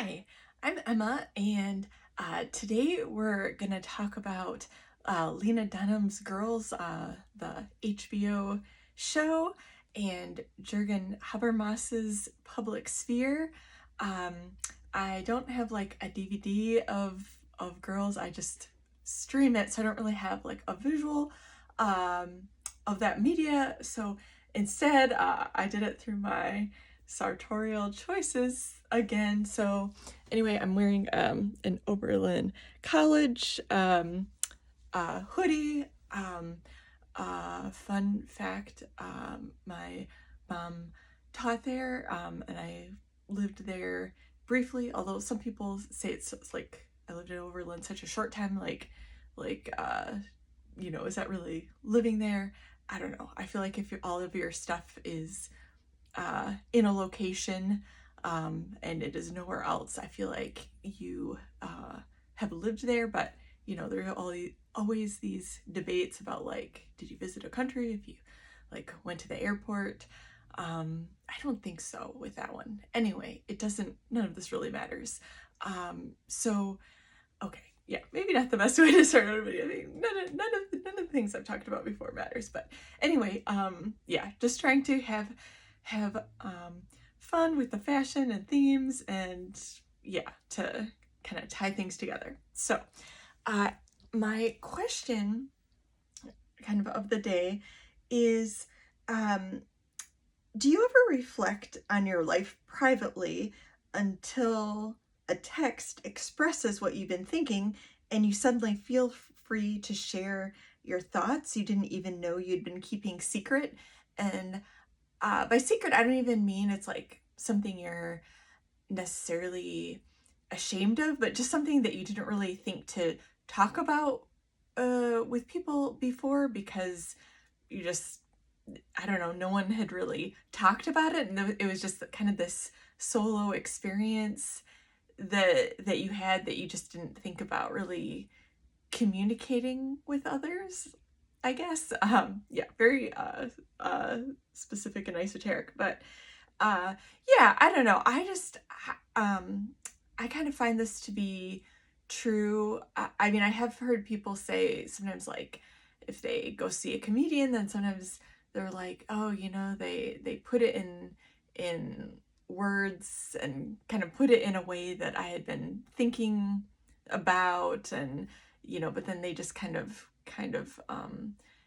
Hi, I'm Emma, and today we're going to talk about Lena Dunham's Girls, the HBO show, and Jürgen Habermas's Public Sphere. Um, I don't have like a DVD of Girls. I just stream it, so I don't really have like a visual of that media. So instead, I did it through my sartorial choices again. So anyway, I'm wearing an Oberlin College hoodie. Fun fact, my mom taught there, and I lived there briefly, although some people say it's like I lived in Oberlin such a short time, like is that really living there? I don't know. I feel like if all of your stuff is in a location and it is nowhere else, I feel like you have lived there. But there are always these debates about like, did you visit a country if you like went to the airport? I don't think so with that one. Anyway, none of this really matters. So okay, yeah, maybe not the best way to start out a video. I mean, none of the things I've talked about before matters. But anyway, yeah, just trying to have fun with the fashion and themes, and yeah, to kind of tie things together. So my question kind of the day is, do you ever reflect on your life privately until a text expresses what you've been thinking and you suddenly feel free to share your thoughts you didn't even know you'd been keeping secret? And by secret, I don't even mean it's like something you're necessarily ashamed of, but just something that you didn't really think to talk about with people before, because you just, I don't know, no one had really talked about it, and it was just kind of this solo experience that you had that you just didn't think about really communicating with others, I guess. Yeah, very specific and esoteric, but yeah, I don't know. I kind of find this to be true. I mean, I have heard people say sometimes, like, if they go see a comedian, then sometimes they're like, oh, they put it in words and kind of put it in a way that I had been thinking about, and but then they just kind of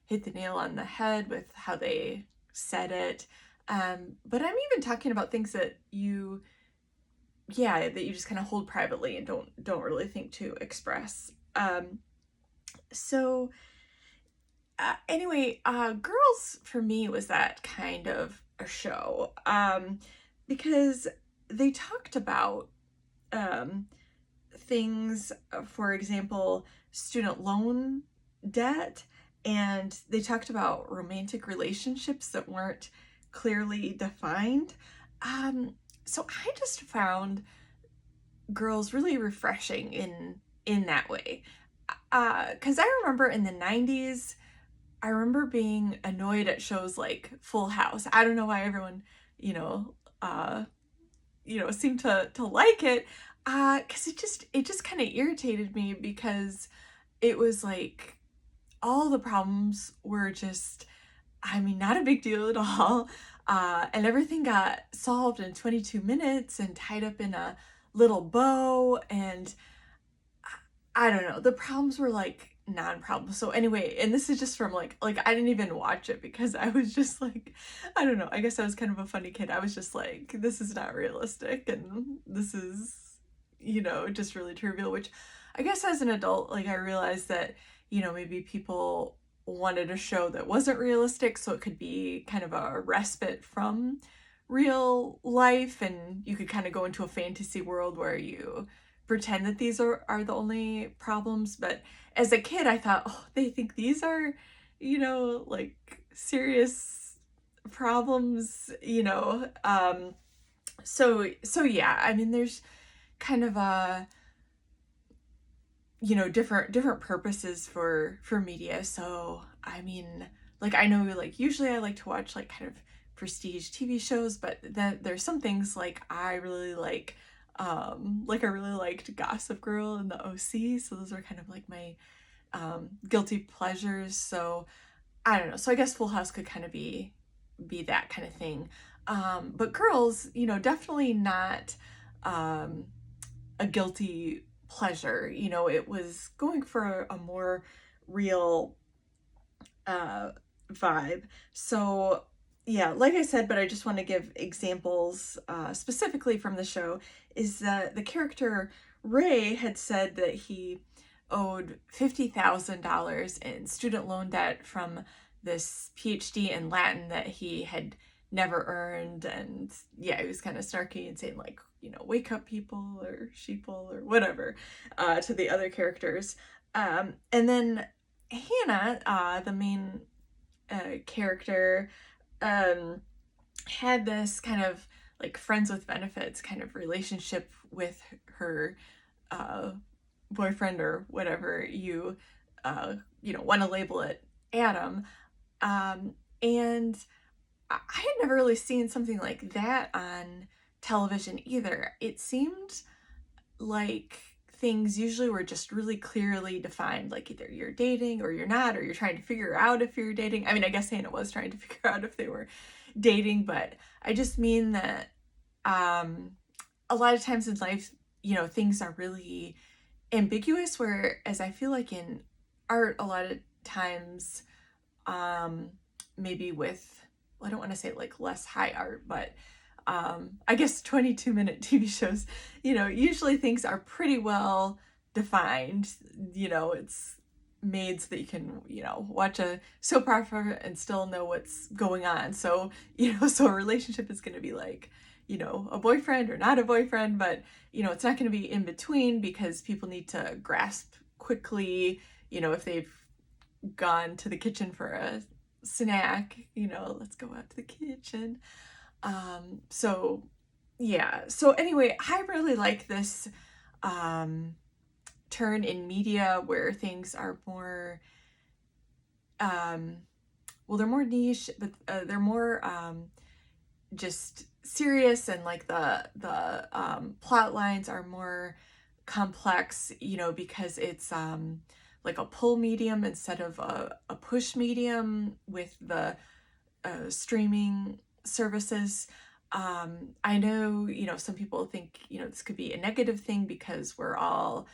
hit the nail on the head with how they said it. But I'm even talking about things that you just kind of hold privately and don't really think to express. So anyway, Girls for me was that kind of a show, because they talked about things, for example, student loan debt, and they talked about romantic relationships that weren't clearly defined. So I just found Girls really refreshing in that way. Because I remember in the 90s, I remember being annoyed at shows like Full House. I don't know why everyone, seemed to like it. Because it just kind of irritated me, because it was like all the problems were just, I mean, not a big deal at all. And everything got solved in 22 minutes and tied up in a little bow. And I don't know, the problems were like non-problems. So anyway, and this is just from like I didn't even watch it because I was just like, I don't know, I guess I was kind of a funny kid. I was just like, this is not realistic, and this is, just really trivial, which I guess as an adult, like, I realized that, maybe people wanted a show that wasn't realistic, so it could be kind of a respite from real life, and you could kind of go into a fantasy world where you pretend that these are the only problems. But as a kid, I thought, oh, they think these are, like, serious problems, so yeah, I mean, there's kind of a different purposes for media. So I mean, like, I know, like, usually I like to watch like kind of prestige TV shows, but then there's some things like I really like Like I really liked Gossip Girl and the OC, so those are kind of like my guilty pleasures. So I don't know. So I guess Full House could kind of be that kind of thing. But Girls, you know, definitely not a guilty pleasure. You know, it was going for a more real vibe. So yeah, like I said, but I just want to give examples specifically from the show, is that the character Ray had said that he owed $50,000 in student loan debt from this PhD in Latin that he had never earned. And yeah, he was kind of snarky and saying like, you know, wake up people or sheeple or whatever to the other characters. And then Hannah, the main character, had this kind of like friends with benefits kind of relationship with her boyfriend, or whatever you want to label it, Adam. And I had never really seen something like that on television either. It seemed like things usually were just really clearly defined, like either you're dating or you're not, or you're trying to figure out if you're dating. I mean, I guess Hannah was trying to figure out if they were dating, but I just mean that a lot of times in life, you know, things are really ambiguous, whereas I feel like in art, a lot of times, maybe with, well, I don't want to say like less high art, but I guess 22-minute TV shows, you know, usually things are pretty well defined. You know, it's made so that you can, you know, watch a soap opera and still know what's going on. So, you know, so a relationship is going to be like, you know, a boyfriend or not a boyfriend, but, you know, it's not going to be in between, because people need to grasp quickly, you know, if they've gone to the kitchen for a snack, you know, let's go out to the kitchen. So yeah. So anyway, I really like this turn in media where things are more well, they're more niche, but they're more just serious, and like the plot lines are more complex, you know, because it's like a pull medium instead of a push medium with the streaming services. I know, you know, some people think, you know, this could be a negative thing because we're all,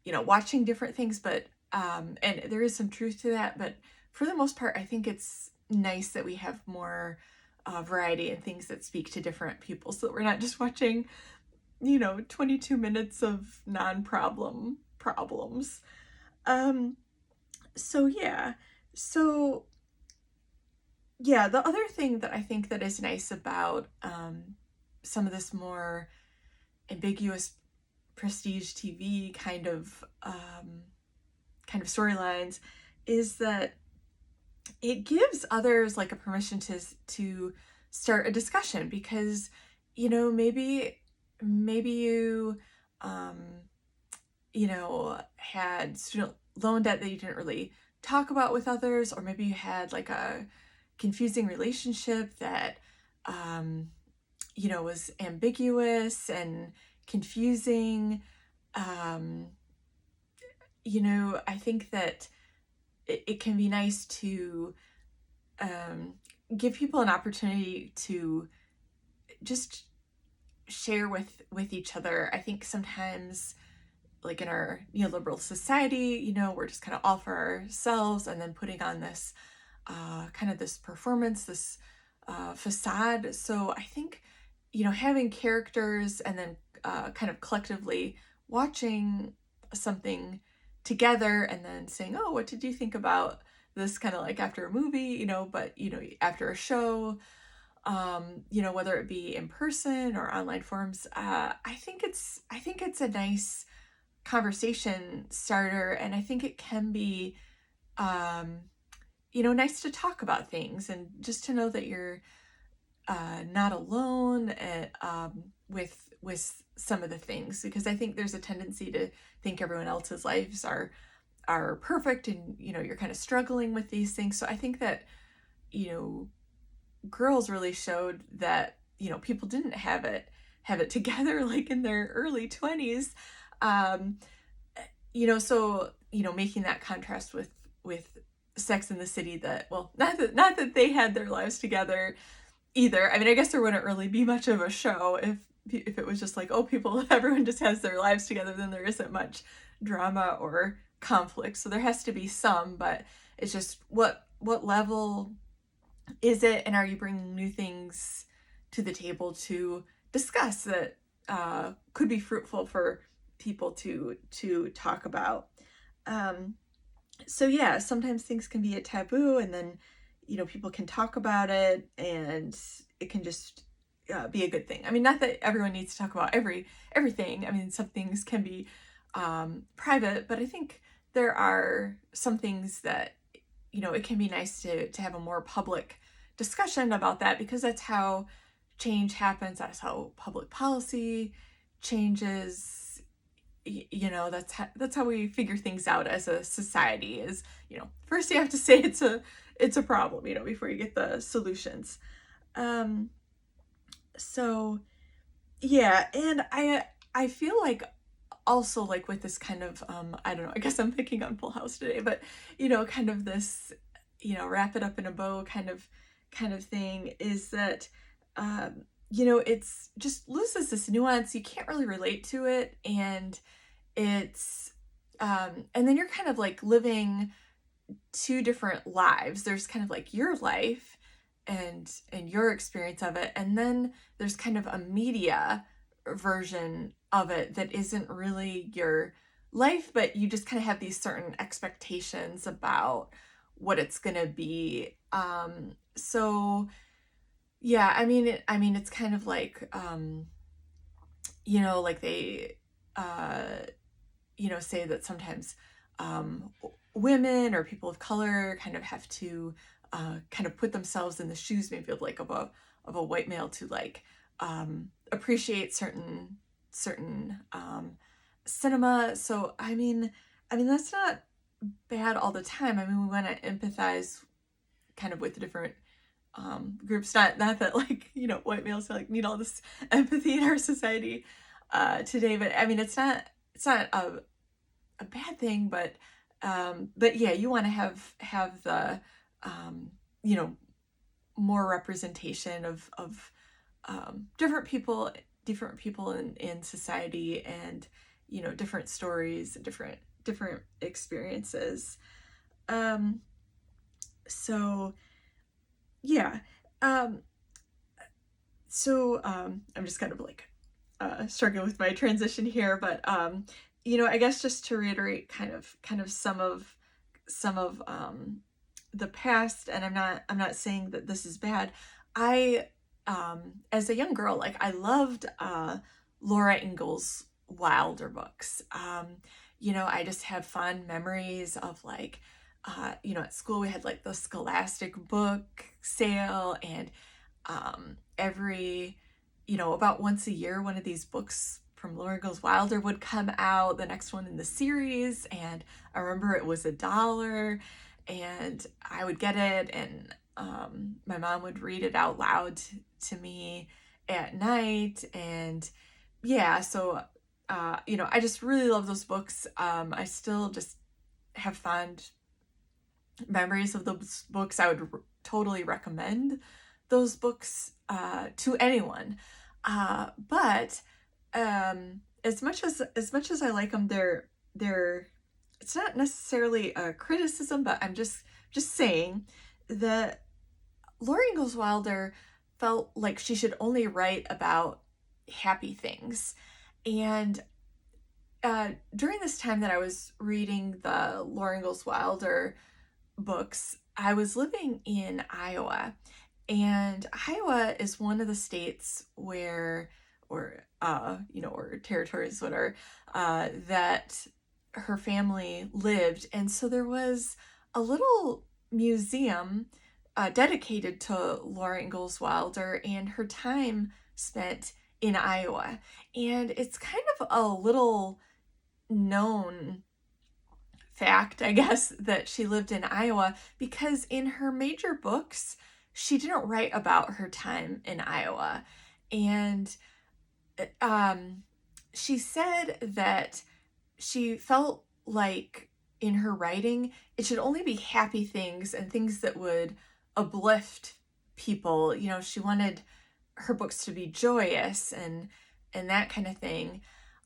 you know, watching different things, but and there is some truth to that, but for the most part, I think it's nice that we have more variety and things that speak to different people, so that we're not just watching, you know, 22 minutes of non-problem problems. So yeah. So yeah, the other thing that I think that is nice about some of this more ambiguous prestige TV kind of storylines is that it gives others like a permission to start a discussion, because, you know, maybe you you know, had student loan debt that you didn't really talk about with others, or maybe you had like a confusing relationship that you know, was ambiguous and confusing. You know, I think that it can be nice to give people an opportunity to just share with each other. I think sometimes, like in our neoliberal society, you know, we're just kind of all for ourselves, and then putting on this kind of this performance, this facade. So I think, you know, having characters and then kind of collectively watching something together and then saying, oh, what did you think about this, kind of like after a movie, you know, but, you know, after a show, you know, whether it be in person or online forums, I think it's a nice conversation starter, and I think it can be you know, nice to talk about things, and just to know that you're not alone and, with some of the things, because I think there's a tendency to think everyone else's lives are perfect, and, you know, you're kind of struggling with these things. So I think that, you know, Girls really showed that, you know, people didn't have it have it together, like in their early 20s. Um, so, making that contrast with Sex in the City, that, well, not that they had their lives together either. I mean, I guess there wouldn't really be much of a show if it was just like, oh, everyone just has their lives together, then there isn't much drama or conflict. So there has to be some, but it's just what level is it, and are you bringing new things to the table to discuss that could be fruitful for people to talk about. So yeah, sometimes things can be a taboo, and then people can talk about it, and it can just be a good thing. I mean, not that everyone needs to talk about everything. I mean, some things can be private, but I think there are some things that it can be nice to have a more public discussion about that, because that's how change happens. That's how public policy changes. That's how we figure things out as a society. Is first you have to say it's a problem, before you get the solutions. So yeah, and I feel like also, like, with this kind of I don't know, I guess I'm picking on Full House today, but kind of this wrap it up in a bow kind of thing, is that it's just loses this nuance. You can't really relate to it, and it's and then you're kind of like living two different lives. There's kind of like your life and your experience of it, and then there's kind of a media version of it that isn't really your life, but you just kind of have these certain expectations about what it's gonna be. So yeah, I mean, it's kind of like like they say that sometimes women or people of color kind of have to kind of put themselves in the shoes, maybe of a white male, to like appreciate certain cinema. So I mean that's not bad all the time. I mean, we want to empathize kind of with the different groups. Not that like white males like need all this empathy in our society today, but I mean it's not a bad thing, but yeah, you want to have the more representation of different people in society, and different stories and different experiences. So yeah, I'm just kind of like struggling with my transition here, but I guess just to reiterate kind of some of the past, and I'm not saying that this is bad. I as a young girl, like, I loved Laura Ingalls Wilder books. I just have fond memories of like at school we had like the Scholastic book sale, and every about once a year one of these books from Laura Ingalls Wilder would come out, the next one in the series, and I remember it was $1, and I would get it, and my mom would read it out loud to me at night. And yeah, so I just really love those books. I still just have fond memories of those books. I would totally recommend those books to anyone. But as much as I like them, they're it's not necessarily a criticism, but I'm just saying that Laura Ingalls Wilder felt like she should only write about happy things. And during this time that I was reading the Laura Ingalls Wilder books, I was living in Iowa, and Iowa is one of the states or territories, whatever, that her family lived. And so there was a little museum dedicated to Laura Ingalls Wilder and her time spent in Iowa. And it's kind of a little known fact, I guess, that she lived in Iowa, because in her major books, she didn't write about her time in Iowa. And she said that she felt like in her writing, it should only be happy things and things that would uplift people. You know, she wanted her books to be joyous and that kind of thing.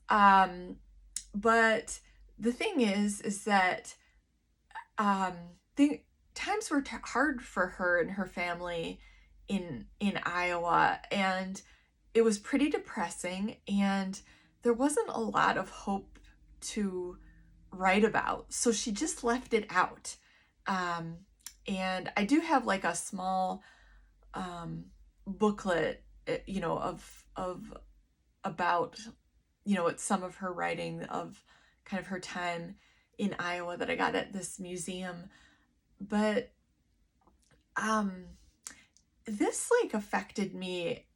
But the thing is that the times were hard for her and her family in Iowa, and it was pretty depressing, and there wasn't a lot of hope to write about, so she just left it out. And I do have like a small booklet, you know, of about, you know, it's some of her writing of kind of her time in Iowa that I got at this museum. But this like affected me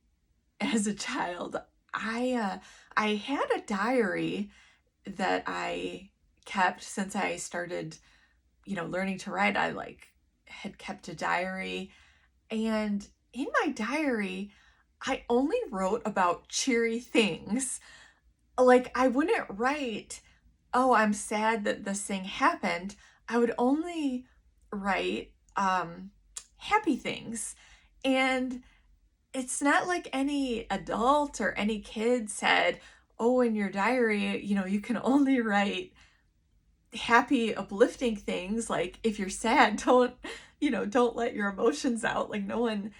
as a child. I had a diary that I kept since I started, you know, learning to write. I like had kept a diary, and in my diary, I only wrote about cheery things. Like, I wouldn't write, oh, I'm sad that this thing happened. I would only write happy things. And it's not like any adult or any kid said, oh, in your diary, you know, you can only write happy, uplifting things. Like, if you're sad, don't, you know, don't let your emotions out. Like, no one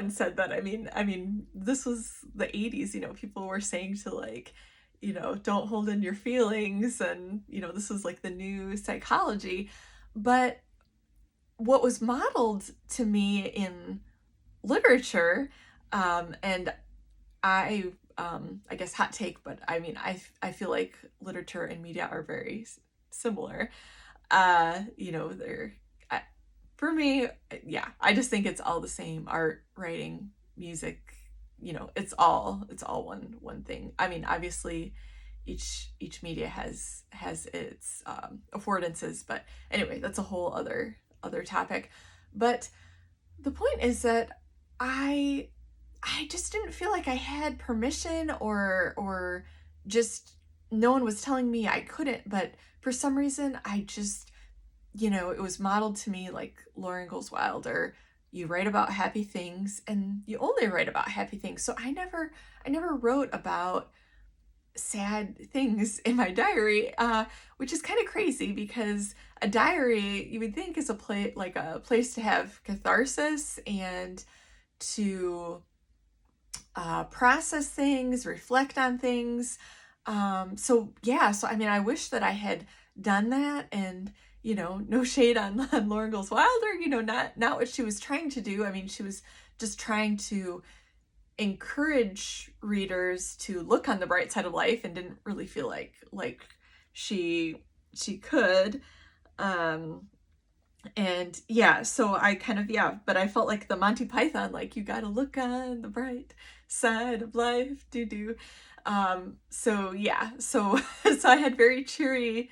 said that. I mean, this was the 80s, you know, people were saying to, like, you know, don't hold in your feelings, and, you know, this was like the new psychology. But what was modeled to me in literature, and I guess hot take, but I mean, I feel like literature and media are very similar. You know, for me, yeah, I just think it's all the same. Art, writing, music, you know, it's all one thing. I mean, obviously each media has its affordances, but anyway, that's a whole other topic. But the point is that I just didn't feel like I had permission, or just no one was telling me I couldn't. But for some reason, I just, you know, it was modeled to me like Lauren Goes Wild, or you write about happy things and you only write about happy things. So I never wrote about sad things in my diary, which is kind of crazy, because a diary, you would think, is a place to have catharsis and to process things, reflect on things. So I mean, I wish that I had done that, and, you know, no shade on Lauren Goes Wilder, you know, not what she was trying to do. I mean, she was just trying to encourage readers to look on the bright side of life, and didn't really feel like she could. And yeah, so I kind of, but I felt like the Monty Python, like, you gotta look on the bright side of life, do. So yeah, so I had very cheery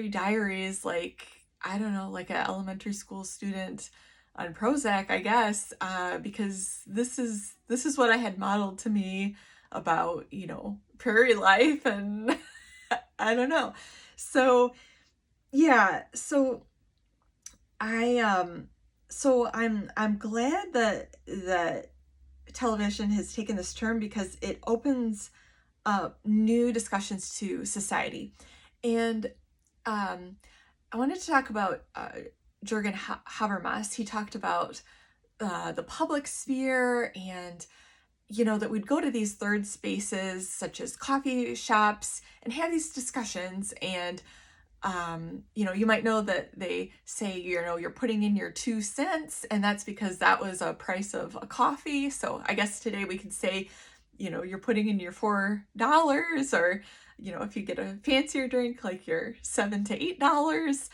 diaries, like, I don't know, like an elementary school student on Prozac, I guess, because this is what I had modeled to me about, you know, prairie life, and I don't know. So yeah, so I'm glad that television has taken this turn, because it opens up new discussions to society. And I wanted to talk about Jürgen Habermas. He talked about the public sphere, and, you know, that we'd go to these third spaces such as coffee shops and have these discussions. And you know, you might know that they say, you know, you're putting in your 2 cents, and that's because that was a price of a coffee. So I guess today we could say, you know, you're putting in your $4, or, you know, if you get a fancier drink, like your $7 to $8,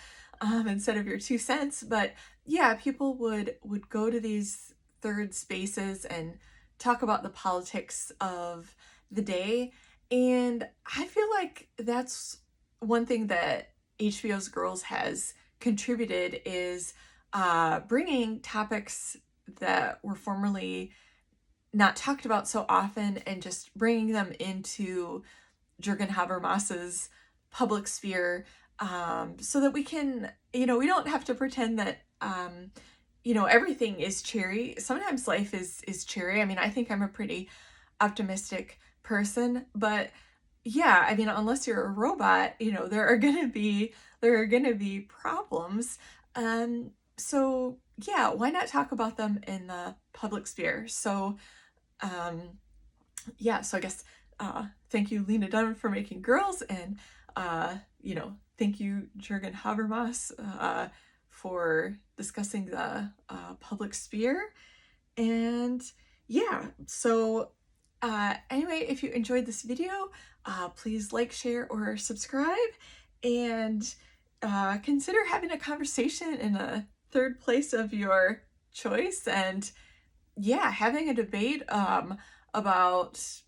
instead of your 2 cents. But yeah, people would go to these third spaces and talk about the politics of the day. And I feel like that's one thing that HBO's Girls has contributed, is bringing topics that were formerly not talked about so often, and just bringing them into Jürgen Habermas's public sphere, so that we can, we don't have to pretend that, everything is cheery. Sometimes life is cheery. I mean, I think I'm a pretty optimistic person, but yeah, I mean, unless you're a robot, there are gonna be problems. So yeah, why not talk about them in the public sphere? So yeah, so I guess thank you, Lena Dunham, for making girls, and thank you, Jürgen Habermas, for discussing the public sphere. And yeah, so anyway, if you enjoyed this video, please like, share, or subscribe, and consider having a conversation in a third place of your choice, and yeah, having a debate about,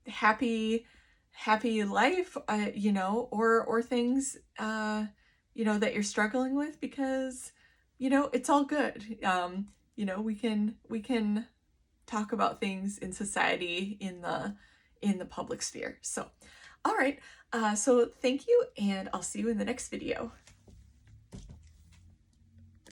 happy life, or things, that you're struggling with, because, it's all good. We can talk about things in society in the public sphere. So, all right. So thank you, and I'll see you in the next video.